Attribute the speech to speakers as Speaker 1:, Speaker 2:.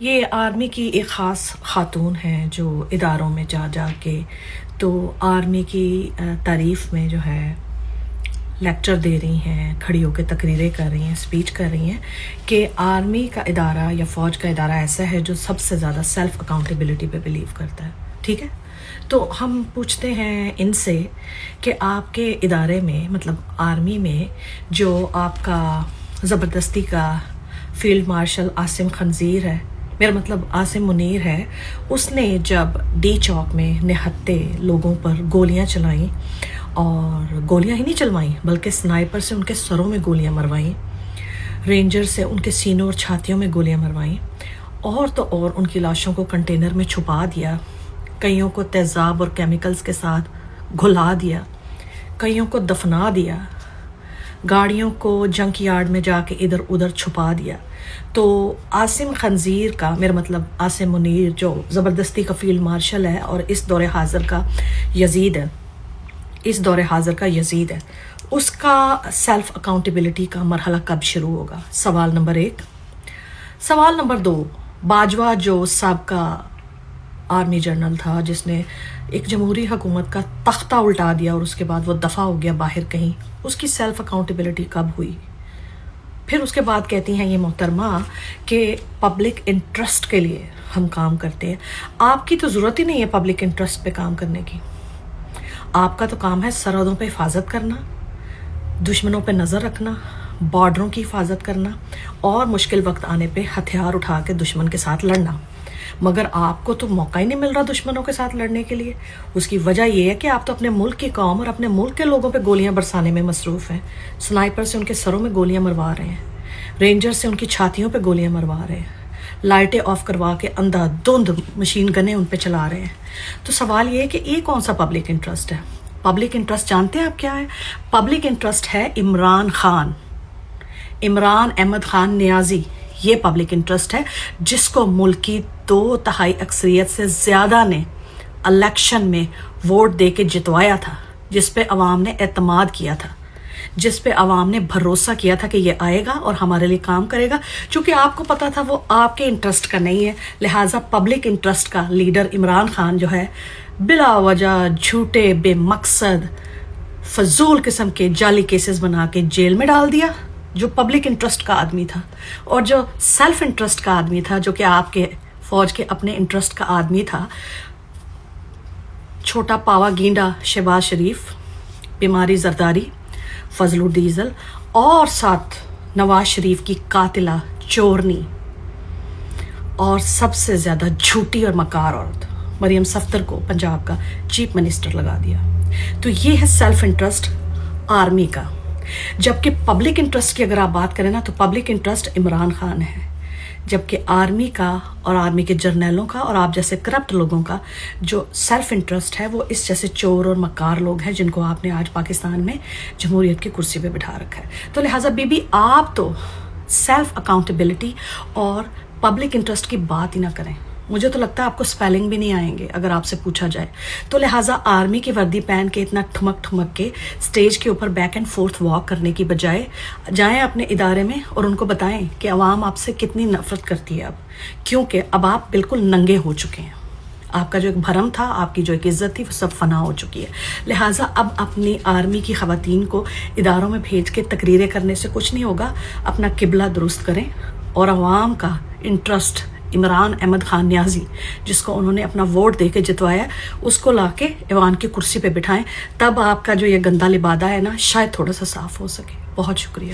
Speaker 1: یہ آرمی کی ایک خاص خاتون ہیں جو اداروں میں جا جا کے تو آرمی کی تعریف میں جو ہے لیکچر دے رہی ہیں، کھڑی ہو کے تقریریں کر رہی ہیں، اسپیچ کر رہی ہیں کہ آرمی کا ادارہ یا فوج کا ادارہ ایسا ہے جو سب سے زیادہ سیلف اکاؤنٹیبلٹی پہ بلیو کرتا ہے. ٹھیک ہے، تو ہم پوچھتے ہیں ان سے کہ آپ کے ادارے میں مطلب آرمی میں جو آپ کا زبردستی کا فیلڈ مارشل عاصم خنزیر ہے، میرا مطلب عاصم منیر ہے، اس نے جب ڈی چوک میں نہتے لوگوں پر گولیاں چلائیں اور گولیاں ہی نہیں چلوائیں بلکہ سنائپر سے ان کے سروں میں گولیاں مروائیں، رینجر سے ان کے سینوں اور چھاتیوں میں گولیاں مروائیں، اور تو اور ان کی لاشوں کو کنٹینر میں چھپا دیا، کئیوں کو تیزاب اور کیمیکلز کے ساتھ گھلا دیا، کئیوں کو دفنا دیا، گاڑیوں کو جنک یارڈ میں جا کے ادھر ادھر چھپا دیا. تو عاصم خنزیر کا میرا مطلب عاصم منیر جو زبردستی کا فیلڈ مارشل ہے اور اس دور حاضر کا یزید ہے، اس کا سیلف اکاؤنٹیبلٹی کا مرحلہ کب شروع ہوگا؟ سوال نمبر 1. سوال نمبر 2، باجوہ جو سابقہ آرمی جنرل تھا جس نے ایک جمہوری حکومت کا تختہ الٹا دیا اور اس کے بعد وہ دفع ہو گیا باہر کہیں، اس کی سیلف اکاؤنٹیبلٹی کب ہوئی؟ پھر اس کے بعد کہتی ہیں یہ محترمہ کہ پبلک انٹرسٹ کے لیے ہم کام کرتے ہیں. آپ کی تو ضرورت ہی نہیں ہے پبلک انٹرسٹ پہ کام کرنے کی. آپ کا تو کام ہے سرحدوں پہ حفاظت کرنا، دشمنوں پہ نظر رکھنا، بارڈروں کی حفاظت کرنا اور مشکل وقت آنے پہ ہتھیار اٹھا کے دشمن کے ساتھ لڑنا. مگر آپ کو تو موقع ہی نہیں مل رہا دشمنوں کے ساتھ لڑنے کے لیے. اس کی وجہ یہ ہے کہ آپ تو اپنے ملک کی قوم اور اپنے ملک کے لوگوں پہ گولیاں برسانے میں مصروف ہیں. سنائپر سے ان کے سروں میں گولیاں مروا رہے ہیں، رینجر سے ان کی چھاتیوں پہ گولیاں مروا رہے ہیں، لائٹیں آف کروا کے اندھا دھند مشین گنیں ان پہ چلا رہے ہیں. تو سوال یہ ہے کہ یہ کون سا پبلک انٹرسٹ ہے؟ پبلک انٹرسٹ جانتے ہیں آپ کیا ہے؟ پبلک انٹرسٹ ہے عمران احمد خان نیازی. یہ پبلک انٹرسٹ ہے جس کو ملک کی 2/3 اکثریت سے زیادہ نے الیکشن میں ووٹ دے کے جتوایا تھا، جس پہ عوام نے اعتماد کیا تھا، جس پہ عوام نے بھروسہ کیا تھا کہ یہ آئے گا اور ہمارے لیے کام کرے گا. چونکہ آپ کو پتا تھا وہ آپ کے انٹرسٹ کا نہیں ہے، لہٰذا پبلک انٹرسٹ کا لیڈر عمران خان جو ہے بلا وجہ جھوٹے بے مقصد فضول قسم کے جعلی کیسز بنا کے جیل میں ڈال دیا، جو پبلک انٹرسٹ کا آدمی تھا. اور جو سیلف انٹرسٹ کا آدمی تھا، جو کہ آپ کے فوج کے اپنے انٹرسٹ کا آدمی تھا، چھوٹا پاوا گینڈا شہباز شریف، بیماری زرداری، فضل الڈیزل اور ساتھ نواز شریف کی قاتلہ چورنی اور سب سے زیادہ جھوٹی اور مکار عورت مریم صفدر کو پنجاب کا چیف منسٹر لگا دیا. تو یہ ہے سیلف انٹرسٹ آرمی کا. جبکہ پبلک انٹرسٹ کی اگر آپ بات کریں نا تو پبلک انٹرسٹ عمران خان ہے، جبکہ آرمی کا اور آرمی کے جرنیلوں کا اور آپ جیسے کرپٹ لوگوں کا جو سیلف انٹرسٹ ہے وہ اس جیسے چور اور مکار لوگ ہیں جن کو آپ نے آج پاکستان میں جمہوریت کی کرسی پہ بٹھا رکھا ہے. تو لہٰذا آپ تو سیلف اکاؤنٹیبلٹی اور پبلک انٹرسٹ کی بات ہی نہ کریں. مجھے تو لگتا ہے آپ کو سپیلنگ بھی نہیں آئیں گے اگر آپ سے پوچھا جائے. تو لہٰذا آرمی کی وردی پہن کے اتنا ٹھمک کے سٹیج کے اوپر بیک اینڈ فورتھ واک کرنے کی بجائے جائیں اپنے ادارے میں اور ان کو بتائیں کہ عوام آپ سے کتنی نفرت کرتی ہے اب، کیونکہ اب آپ بالکل ننگے ہو چکے ہیں. آپ کا جو ایک بھرم تھا، آپ کی جو ایک عزت تھی، وہ سب فنا ہو چکی ہے. لہٰذا اب اپنی آرمی کی خواتین کو اداروں میں بھیج کے تقریریں کرنے سے کچھ نہیں ہوگا. اپنا قبلہ درست کریں اور عوام کا انٹرسٹ عمران احمد خان نیازی جس کو انہوں نے اپنا ووٹ دے کے جتوایا اس کو لا کے ایوان کی کرسی پہ بٹھائیں. تب آپ کا جو یہ گندا لبادہ ہے نا شاید تھوڑا سا صاف ہو سکے. بہت شکریہ.